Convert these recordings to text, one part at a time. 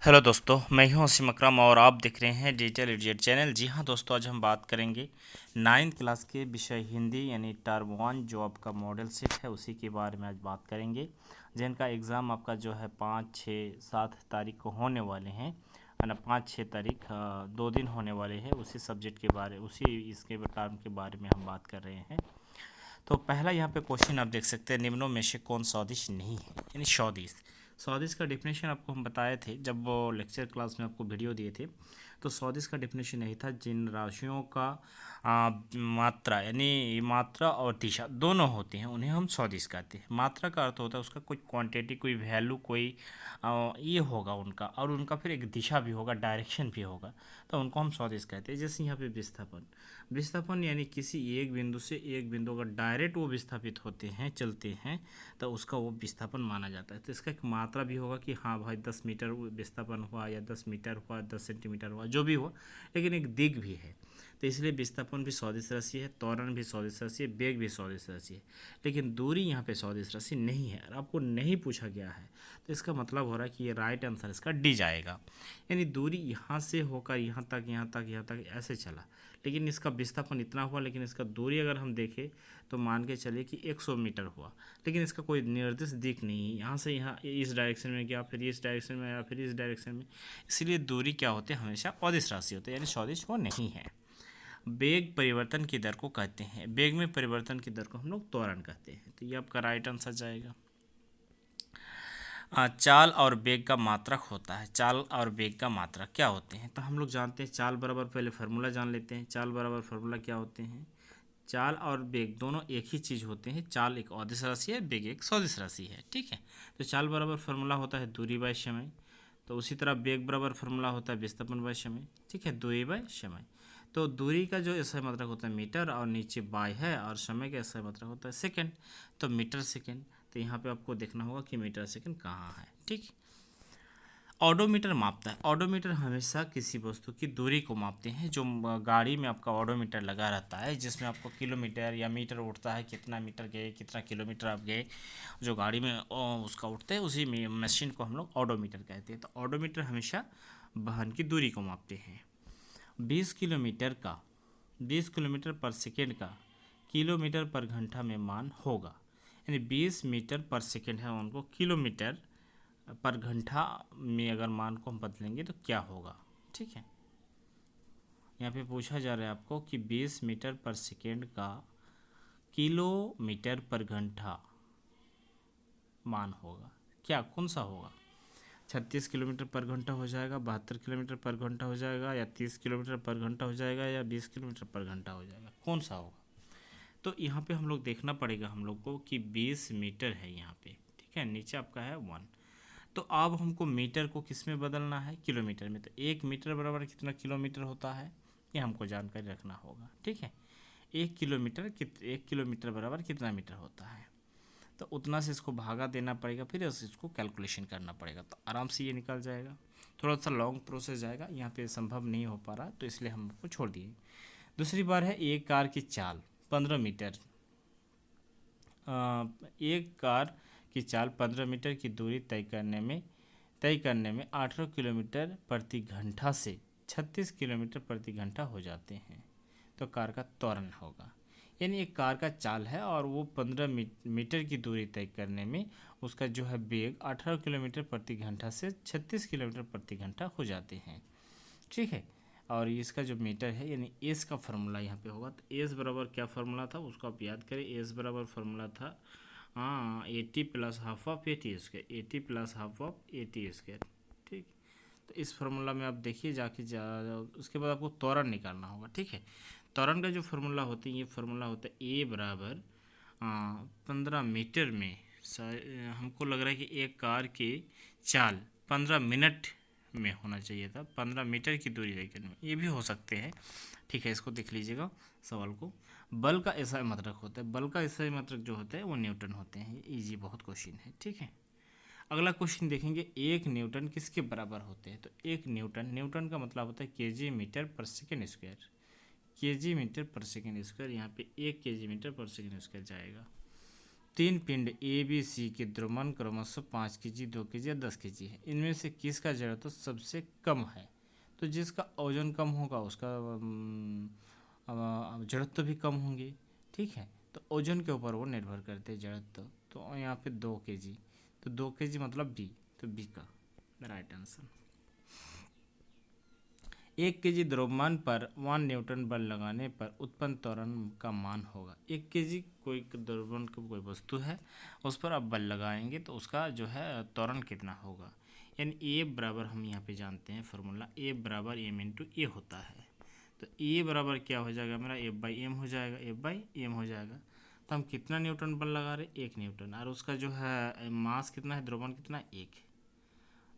Hello दोस्तों, मैं हूं असीम अकरम और आप देख रहे हैं डिजिटल इडियट चैनल। जी हां दोस्तों, आज हम बात करेंगे नाइन्थ क्लास के विषय हिंदी यानी टर्म वन जो आपका मॉडल सेट है उसी के बारे में आज बात करेंगे, जिनका एग्ज़ाम आपका जो है 5, 6, 7 तारीख को होने वाले हैं, है ना। 5, 6 तारीख 2 दिन होने वाले हैं। उसी सब्जेक्ट के बारे उसी इसके टर्म के बारे में हम बात कर रहे हैं। तो पहला यहाँ पे क्वेश्चन आप देख सकते हैं, निम्नों में से कौन सदिश नहीं है, यानी सदिश। सदिश का डेफिनेशन आपको हम बताए थे जब वो लेक्चर क्लास में आपको वीडियो दिए थे। तो सदिश का डेफिनेशन यही था, जिन राशियों का मात्रा यानी मात्रा और दिशा दोनों होते हैं उन्हें हम सदिश कहते हैं। मात्रा का अर्थ होता है उसका कोई क्वांटिटी, कोई वैल्यू, कोई ये होगा उनका, और उनका फिर एक दिशा भी होगा, डायरेक्शन भी होगा, तो उनको हम सदिश कहते हैं। जैसे यहाँ पे विस्थापन, विस्थापन यानी किसी एक बिंदु से एक बिंदु अगर डायरेक्ट वो विस्थापित होते हैं, चलते हैं, तो उसका वो विस्थापन माना जाता है। तो इसका एक मात्रा भी होगा कि हाँ भाई 10 मीटर विस्थापन हुआ, या 10 मीटर हुआ, 10 सेंटीमीटर हुआ, जो भी हुआ, लेकिन एक दिग भी है। तो इसलिए विस्थापन भी सदिश राशि है, त्वरण भी सदिश राशि है, वेग भी सदिश राशि है। लेकिन दूरी यहाँ पे सदिश राशि नहीं है और आपको नहीं पूछा गया है, तो इसका मतलब हो रहा है कि ये राइट आंसर इसका डी जाएगा। यानी दूरी यहाँ से होकर यहाँ तक, यहाँ तक, यहाँ तक ऐसे चला, लेकिन इसका विस्थापन इतना हुआ, लेकिन इसका दूरी अगर हम देखें तो मान के चलिए कि 100 मीटर हुआ, लेकिन इसका कोई निर्दिष्ट दिख नहीं है। यहाँ से यहाँ इस डायरेक्शन में गया, फिर इस डायरेक्शन में आया, फिर इस डायरेक्शन में। इसलिए दूरी क्या होती है, हमेशा अदिश राशि होती है, यानी सदिश वो नहीं है। वेग परिवर्तन की दर को कहते हैं, वेग में परिवर्तन की दर को हम लोग त्वरण कहते हैं। तो ये आपका राइट आंसर जाएगा। चाल और वेग का मात्रक होता है। चाल और वेग का मात्रक क्या होते हैं, तो हम लोग जानते हैं चाल बराबर, पहले फार्मूला जान लेते हैं। चाल बराबर फार्मूला क्या होते हैं, चाल और वेग दोनों एक ही चीज़ होते हैं। चाल एक अदिश राशि है, वेग एक सदिश राशि है, ठीक है। तो चाल बराबर फार्मूला होता है दूरी बाय समय। तो उसी तरह वेग बराबर फार्मूला होता है विस्थापन बाय समय, ठीक है, दूरी बाय समय। तो दूरी का जो SI मात्रक होता है मीटर, और नीचे बाय है, और समय का SI मात्रक होता है सेकंड, तो मीटर सेकंड। तो यहाँ पे आपको देखना होगा कि मीटर सेकंड कहाँ है, ठीक। ऑडोमीटर मापता है, ऑडोमीटर हमेशा किसी वस्तु की दूरी को मापते हैं। जो गाड़ी में आपका ऑडोमीटर लगा रहता है, जिसमें आपको किलोमीटर या मीटर उठता है, कितना मीटर गए, कितना किलोमीटर आप गए, जो गाड़ी में उसका उठते हैं, उसी में मशीन को हम लोग ऑडोमीटर कहते हैं। तो ऑडोमीटर हमेशा वाहन की दूरी को मापते हैं। 20 किलोमीटर पर सेकेंड का किलोमीटर पर घंटा में मान होगा, यानी 20 मीटर पर सेकेंड है, उनको किलोमीटर पर घंटा में अगर मान को हम बदलेंगे तो क्या होगा, ठीक है। यहाँ पे पूछा जा रहा है आपको कि 20 मीटर पर सेकेंड का किलोमीटर पर घंटा मान होगा, क्या कौन सा होगा। 36 किलोमीटर पर घंटा हो जाएगा, 72 किलोमीटर पर घंटा हो जाएगा, या 30 किलोमीटर पर घंटा हो जाएगा, या 20 किलोमीटर पर घंटा हो जाएगा, कौन सा होगा। तो यहाँ पे हम लोग देखना पड़ेगा हम लोग को कि 20 मीटर है यहाँ पे, ठीक है, नीचे आपका है 1। तो अब हमको मीटर को किस में बदलना है, किलोमीटर में। तो 1 मीटर बराबर कितना किलोमीटर होता है, ये हमको जानकारी रखना होगा, ठीक है। 1 किलोमीटर बराबर कितना मीटर होता है, तो उतना से इसको भागा देना पड़ेगा, फिर इसको कैलकुलेशन करना पड़ेगा, तो आराम से ये निकल जाएगा। थोड़ा सा लॉन्ग प्रोसेस जाएगा, यहाँ पे संभव नहीं हो पा रहा, तो इसलिए हम आपको छोड़ दिए। दूसरी बार है, एक कार की चाल 15 मीटर। एक कार की चाल 15 मीटर की दूरी तय करने में 18 किलोमीटर प्रति घंटा से 36 किलोमीटर प्रति घंटा हो जाते हैं, तो कार का त्वरण होगा। यानी एक कार का चाल है और वो 15 मीटर की दूरी तय करने में उसका जो है वेग 18 किलोमीटर प्रति घंटा से 36 किलोमीटर प्रति घंटा हो जाते हैं, ठीक है। और इसका जो मीटर है यानी एस का फार्मूला यहाँ पे होगा। तो एस बराबर क्या फार्मूला था उसको आप याद करें। एस बराबर फार्मूला था 80 plus half of AT², 80 plus half of AT², ठीक। तो इस फार्मूला में आप देखिए जाके उसके बाद आपको त्वरण निकालना होगा, ठीक है। त्वरण का जो फार्मूला होता है, ये फार्मूला होता है ए बराबर 15 मीटर में, हमको लग रहा है कि एक कार की चाल 15 मिनट में होना चाहिए था, 15 मीटर की दूरी तय करने में, ये भी हो सकते हैं, ठीक है। इसको देख लीजिएगा सवाल को। बल का SI मात्रक होता है, बल का SI मात्रक जो होता है वो न्यूटन होते हैं। ये इजी बहुत क्वेश्चन है, ठीक है। अगला क्वेश्चन देखेंगे, एक न्यूटन किसके बराबर होते हैं। तो एक न्यूटन, न्यूटन का मतलब होता है केजी मीटर पर सेकेंड स्क्वायर, केजी मीटर पर सेकेंड स्क्वायर। यहाँ पे 1 केजी मीटर पर सेकेंड स्क्वायर जाएगा, तीन पिंड ए बी सी के द्रव्यमान क्रमशः 5 kg, 2 kg या 10 kg है। इनमें से किसका जड़त्व सबसे कम है? तो जिसका ओजन कम होगा उसका जड़त्व भी कम होंगे। ठीक है, तो ओजन के ऊपर वो निर्भर करते हैं जड़त्व। तो यहाँ पे 2 kg, तो 2 kg मतलब बी, तो बी का राइट आंसर। 1 kg द्रव्यमान पर 1 न्यूटन बल लगाने पर उत्पन्न त्वरण का मान होगा। 1 kg कोई द्रव्यमान की कोई वस्तु है, उस पर आप बल लगाएंगे तो उसका जो है त्वरण कितना होगा। यानी ए बराबर हम यहाँ पे जानते हैं फॉर्मूला, ए बराबर एम इंटू ए होता है। तो ए बराबर क्या हो जाएगा मेरा, एफ बाई एम हो जाएगा, एफ बाई एम हो जाएगा। तो हम कितना न्यूटन बल लगा रहे हैं, 1 न्यूटन, और उसका जो है मास कितना है, द्रव्यमान कितना है, 1।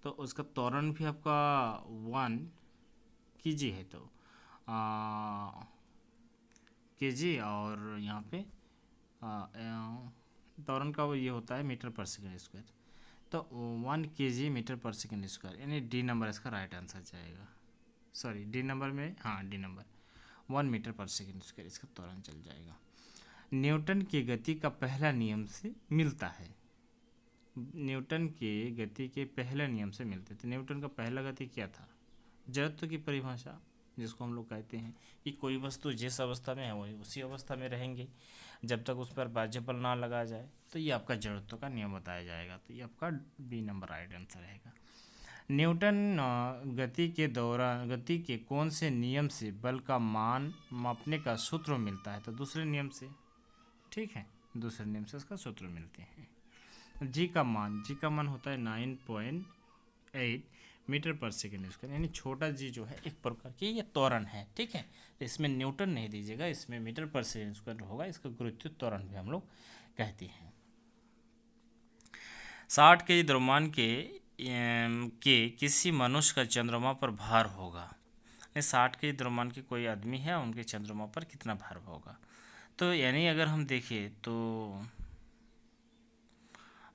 तो उसका त्वरण भी आपका 1 kg है, तो kg, और यहाँ पे त्वरण का वो ये होता है मीटर पर सेकेंड स्क्वायर। तो 1 kg मीटर पर सेकेंड स्क्वायर, यानी डी नंबर इसका राइट आंसर जाएगा। सॉरी, डी नंबर में, हाँ डी नंबर 1 मीटर पर सेकेंड स्क्वायर इसका त्वरण चल जाएगा। न्यूटन की गति का पहला नियम से मिलता है। न्यूटन के गति के पहले नियम से मिलते थे। न्यूटन का पहला गति क्या था, जड़त्व की परिभाषा, जिसको हम लोग कहते हैं कि कोई वस्तु जिस अवस्था में है वही उसी अवस्था में रहेंगे जब तक उस पर बाह्य बल ना लगाया जाए। तो ये आपका जड़त्व का नियम बताया जाएगा। तो ये आपका बी नंबर राइट आंसर रहेगा। न्यूटन गति के कौन से नियम से बल का मान मापने का सूत्र मिलता है? तो दूसरे नियम से। ठीक है, दूसरे नियम से इसका सूत्र मिलते हैं। जी का मान होता है 9.8 मीटर पर सेकेंड स्क्वायर, यानी छोटा जी जो है एक प्रकार की ये त्वरण है। ठीक है, तो इसमें न्यूटन नहीं दीजिएगा, इसमें मीटर पर सेकेंड स्क्वायर होगा। इसका गुरुत्व त्वरण भी हम लोग कहते हैं। 60 kg द्रव्यमान के किसी मनुष्य का चंद्रमा पर भार होगा। 60 kg द्रव्यमान के कोई आदमी है, उनके चंद्रमा पर कितना भार होगा? तो यानी अगर हम देखें तो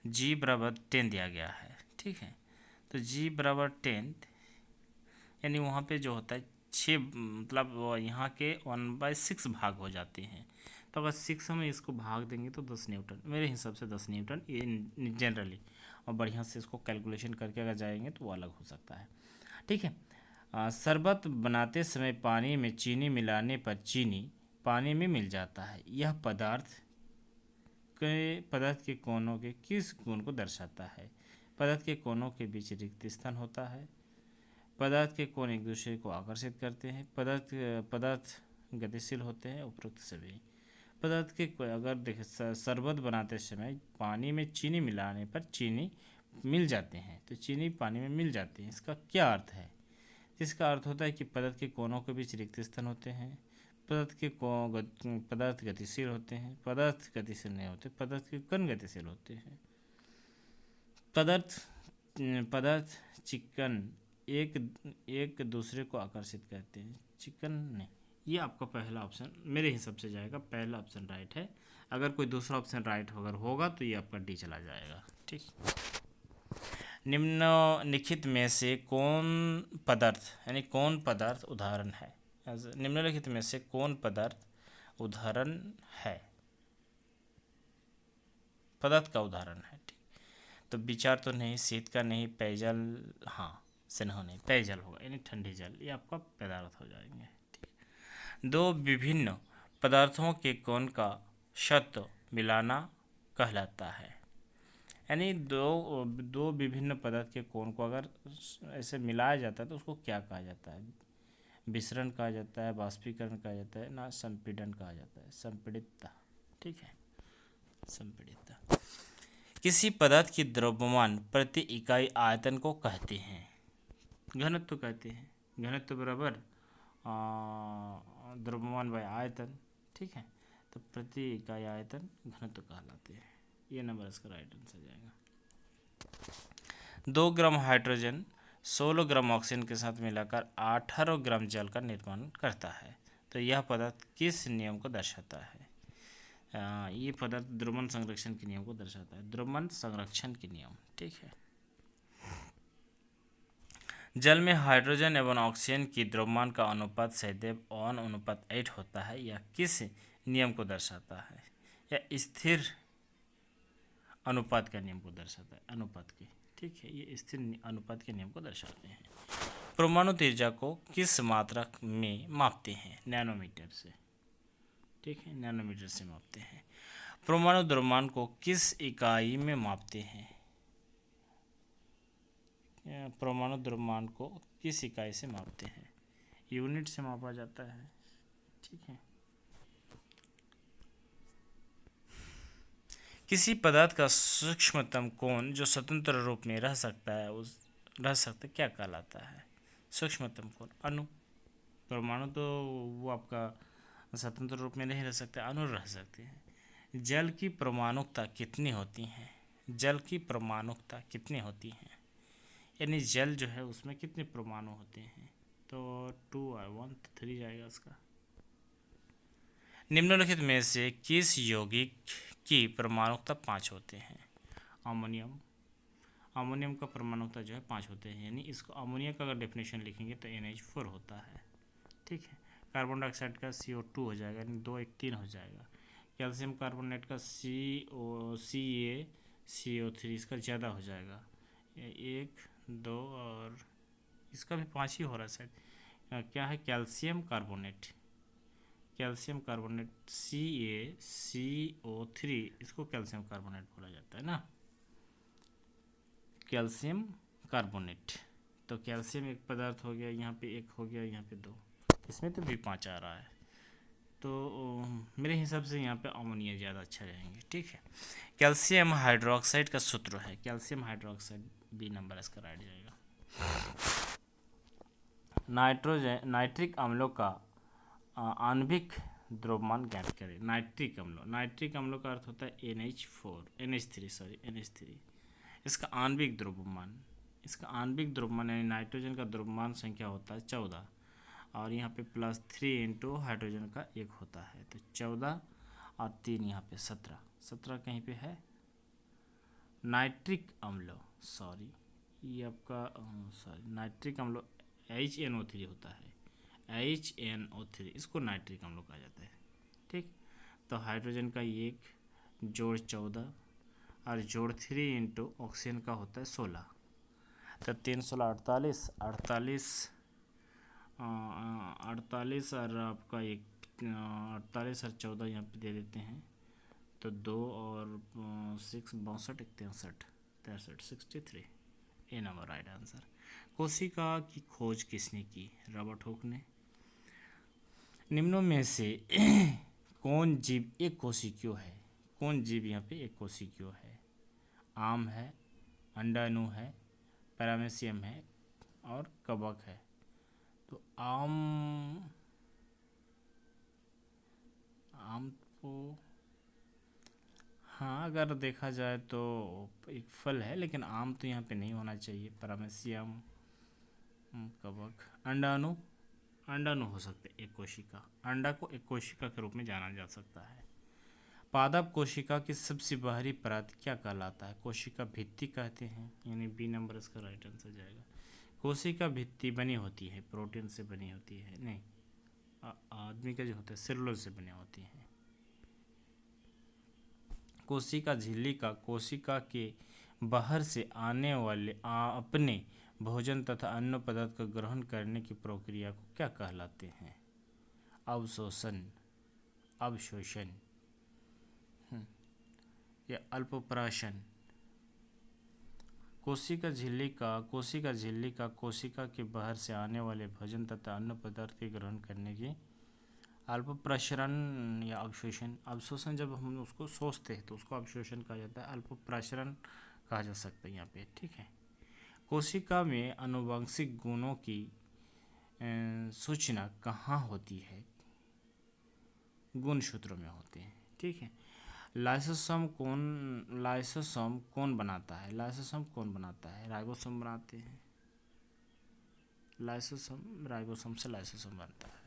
जी बराबर 10 दिया गया है। ठीक है, तो जी बराबर 10, यानी वहाँ पे जो होता है 6, मतलब यहाँ के 1/6 भाग हो जाते हैं। तो अगर 6 हम इसको भाग देंगे तो 10 न्यूटन, मेरे हिसाब से 10 न्यूटन ये जनरली, और बढ़िया से इसको कैलकुलेशन करके अगर जाएंगे तो वो अलग हो सकता है। ठीक है, शरबत बनाते समय पानी में चीनी मिलाने पर चीनी पानी में मिल जाता है। यह पदार्थ के कोनों के किस गुण को दर्शाता है? पदार्थ के कोनों के बीच रिक्त स्थान होता है। पदार्थ के कोण एक दूसरे को आकर्षित करते हैं। पदार्थ गतिशील होते हैं। उपरोक्त सभी पदार्थ के अगर देखें, शरबत बनाते समय पानी में चीनी मिलाने पर चीनी मिल जाते हैं, तो चीनी पानी में मिल जाती है। इसका क्या अर्थ है? इसका अर्थ होता है कि पदार्थ के कोनों के बीच रिक्त स्थान होते हैं। पदार्थ गतिशील होते हैं। पदार्थ गतिशील नहीं होते, पदार्थ के कण गतिशील होते हैं। पदार्थ चिकन एक दूसरे को आकर्षित करते हैं। चिकन नहीं, ये आपका पहला ऑप्शन मेरे हिसाब से जाएगा, पहला ऑप्शन राइट है। अगर कोई दूसरा ऑप्शन राइट अगर होगा तो ये आपका डी चला जाएगा। ठीक, निम्नलिखित में से कौन पदार्थ उदाहरण है? निम्नलिखित में से कौन पदार्थ उदाहरण है, पदार्थ का उदाहरण है? ठीक, तो विचार तो नहीं, शीत का नहीं, पेयजल, हाँ स्नेह नहीं, पेयजल होगा, यानी ठंडे जल, ये आपका पदार्थ हो जाएंगे। ठीक, दो विभिन्न पदार्थों के कोण का शत मिलाना कहलाता है। यानी दो विभिन्न पदार्थ के कोण को अगर ऐसे मिलाया जाता है तो उसको क्या कहा जाता है? विसरण कहा जाता है, बाष्पीकरण कहा जाता है, ना संपीड़न कहा जाता है, संपीड़ितता। ठीक है, संपीड़ितता। किसी पदार्थ की द्रव्यमान प्रति इकाई आयतन को कहते हैं, घनत्व कहते हैं। घनत्व बराबर द्रव्यमान बाय आयतन। ठीक है, तो प्रति इकाई आयतन घनत्व कहलाते हैं। ये नंबर इसका राइट आंसर जाएगा। 2 ग्राम हाइड्रोजन 16 ग्राम ऑक्सीजन के साथ मिलाकर 18 ग्राम जल का निर्माण करता है। तो यह पदार्थ किस नियम को दर्शाता है? ये पदार्थ द्रव्यमान संरक्षण के नियम को दर्शाता है, द्रव्यमान संरक्षण के नियम। ठीक है, जल में हाइड्रोजन एवं ऑक्सीजन की द्रव्यमान का अनुपात सदैव 1:8 होता है। यह किस नियम को दर्शाता है? यह स्थिर अनुपात का नियम को दर्शाता है, अनुपात के, ठीक है, ये स्थिर अनुपात के नियम को दर्शाते हैं। परमाणु ऊर्जा को किस मात्रक में मापते हैं? नैनोमीटर से, ठीक है, नैनोमीटर से मापते हैं। परमाणु द्रव्यमान को किस इकाई में मापते हैं? परमाणु द्रव्यमान को किस इकाई से मापते हैं? यूनिट से मापा जाता है, ठीक है। किसी पदार्थ का सूक्ष्मतम कोण जो स्वतंत्र रूप में रह सकता है क्या कहलाता है? सूक्ष्मतम कोण अणु। परमाणु तो वो आपका स्वतंत्र रूप में नहीं रह सकते, अणु रह सकते हैं। जल की परमाणुकता कितनी होती है? जल की परमाणुकता कितनी होती है? यानी जल जो है उसमें कितने परमाणु होते हैं? तो 2 3 जाएगा उसका। निम्नलिखित में से किस यौगिक की परमाणुकता 5 होते हैं? अमोनियम। अमोनियम का परमाणुकता जो है 5 होते हैं, यानी इसको अमोनिया का अगर डेफिनेशन लिखेंगे तो NH4 होता है, ठीक है। कार्बन डाइऑक्साइड का CO2 हो जाएगा, यानी 2 1 3 हो जाएगा। कैल्शियम कार्बोनेट का CaCO3 इसका ज़्यादा हो जाएगा, 1 2 और इसका भी 5 ही हो रहा है शायद। क्या है? Calcium carbonate, calcium carbonate CaCO3, इसको कैल्शियम कार्बोनेट बोला जाता है ना, कैल्शियम कार्बोनेट। तो कैल्शियम एक पदार्थ हो गया, यहाँ पे 1 हो गया, यहाँ पे 2, इसमें तो भी 5 आ रहा है। तो मेरे हिसाब से यहाँ पे अमोनिया ज़्यादा अच्छा रहेंगे, ठीक है। कैल्शियम हाइड्रोक्साइड का सूत्र है, कैल्शियम हाइड्रोक्साइड B नंबर इसका राइट जाएगा। नाइट्रिक अम्लों का आणविक द्रव्यमान ज्ञात करें। नाइट्रिक अम्लों का अर्थ होता है NH3। इसका आणविक द्रव्यमान यानी नाइट्रोजन का द्रव्यमान संख्या होता है 14, और यहाँ पे +3 इंटू हाइड्रोजन का 1 होता है, तो 14 और 3 यहाँ पे 17 कहीं पे है। नाइट्रिक अम्ल, ये आपका नाइट्रिक अम्ल HNO3 होता है, HNO3, इसको नाइट्रिक अम्ल कहा जाता है, ठीक। तो हाइड्रोजन का 1 जोड़ 14 और जोड़ 3 इंटू ऑक्सीजन का होता है 16, तो 3 16 48 और आपका 48 और 14 यहाँ पे दे देते हैं, तो 2 और 6 62 63 63, ए नंबर राइट आंसर। कोशिका की खोज किसने की? रॉबर्ट हुक ने। निम्नों में से कौन जीव एक कोशिकीय है? कौन जीव यहाँ पे एक कोशिकीय है? आम है, अंडाणु है, पैरामीशियम है और कवक है। तो आम तो हाँ, अगर देखा जाए तो एक फल है, लेकिन आम तो यहाँ पे नहीं होना चाहिए। पैरामीशियम, कवक, अंडाणु हो सकते एक कोशिका, अंडा को एक कोशिका के रूप में जाना जा सकता है। पादप कोशिका की सबसे बाहरी परत क्या कहलाता है? कोशिका भित्ति कहते हैं, यानी B नंबर इसका राइट आंसर जाएगा। कोशिका भित्ति बनी होती है, प्रोटीन से बनी होती है, नहीं, आदमी का जो होता है सेलुलोज से बनी होती है। कोशिका झिल्ली का कोशिका के बाहर से आने वाले अपने भोजन तथा अन्य पदार्थ का ग्रहण करने की प्रक्रिया को क्या कहलाते हैं? अवशोषण या अल्पप्राशन। कोशिका झिल्ली का कोशिका के बाहर से आने वाले भोजन तथा अन्य पदार्थ के ग्रहण करने की अल्पप्रसरण या अवशोषण जब हम उसको सोचते हैं तो उसको अवशोषण कहा जाता है, अल्पप्रसरण कहा जा सकता है यहाँ पे, ठीक है। कोशिका में आनुवंशिक गुणों की सूचना कहाँ होती है? गुणसूत्रों में होते हैं, ठीक है। लाइसोसोम कौन बनाता है? राइबोसोम बनाते हैं। राइबोसोम से लाइसोसोम बनता है।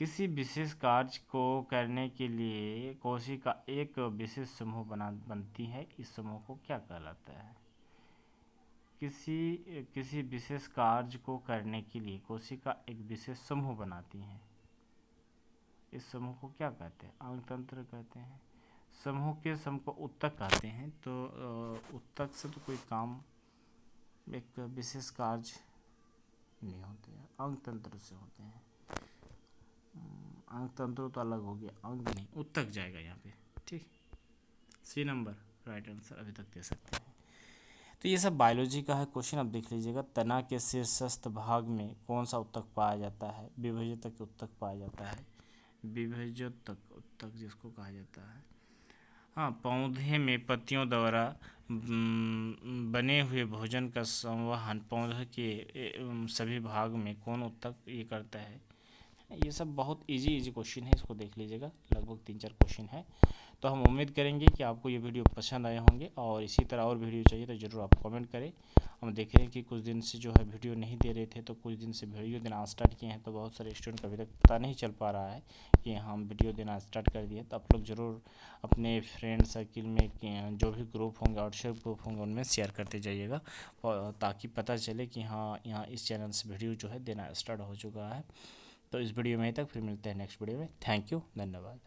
किसी विशेष कार्य को करने के लिए कोशिका एक विशेष समूह बनती है, इस समूह को क्या कहलाता है? किसी विशेष कार्य को करने के लिए कोशिका एक विशेष समूह बनाती है, इस समूह को क्या कहते हैं? अंग तंत्र कहते हैं। समूह के सम को उत्तक कहते हैं। तो उत्तक से तो कोई काम, एक विशेष कार्य नहीं होते हैं, अंग तंत्र से होते हैं। अंग तंत्र तो अलग हो गया, अंग नहीं, उत्तक जाएगा यहाँ पे। ठीक, सी नंबर राइट आंसर अभी तक दे सकते हैं। तो ये सब बायोलॉजी का है क्वेश्चन। अब देख लीजिएगा, तना के शीर्षस्थ भाग में कौन सा उत्तक पाया जाता है? विभजतक उत्तक पाया जाता है। विभजतक उत्तक जिसको कहा जाता है। हाँ, पौधे में पत्तियों द्वारा बने हुए भोजन का संवहन पौधे के सभी भाग में कौन उत्तक ये करता है? ये सब बहुत इजी क्वेश्चन है, इसको देख लीजिएगा, लगभग 3-4 क्वेश्चन है। तो हम उम्मीद करेंगे कि आपको ये वीडियो पसंद आए होंगे, और इसी तरह और वीडियो चाहिए तो ज़रूर आप कमेंट करें। हम देख रहे हैं कि कुछ दिन से जो है वीडियो नहीं दे रहे थे, तो कुछ दिन से वीडियो देना स्टार्ट किए हैं, तो बहुत सारे स्टूडेंट को अभी तक पता नहीं चल पा रहा है कि हम वीडियो देना स्टार्ट कर दिए। तो आप लोग ज़रूर अपने फ्रेंड सर्किल में जो भी ग्रुप होंगे, व्हाट्सएप ग्रुप होंगे, उनमें शेयर करते जाइएगा, ताकि पता चले कि हाँ, यहाँ इस चैनल से वीडियो जो है देना स्टार्ट हो चुका है। तो इस वीडियो में तक, फिर मिलते हैं नेक्स्ट वीडियो में। थैंक यू, धन्यवाद।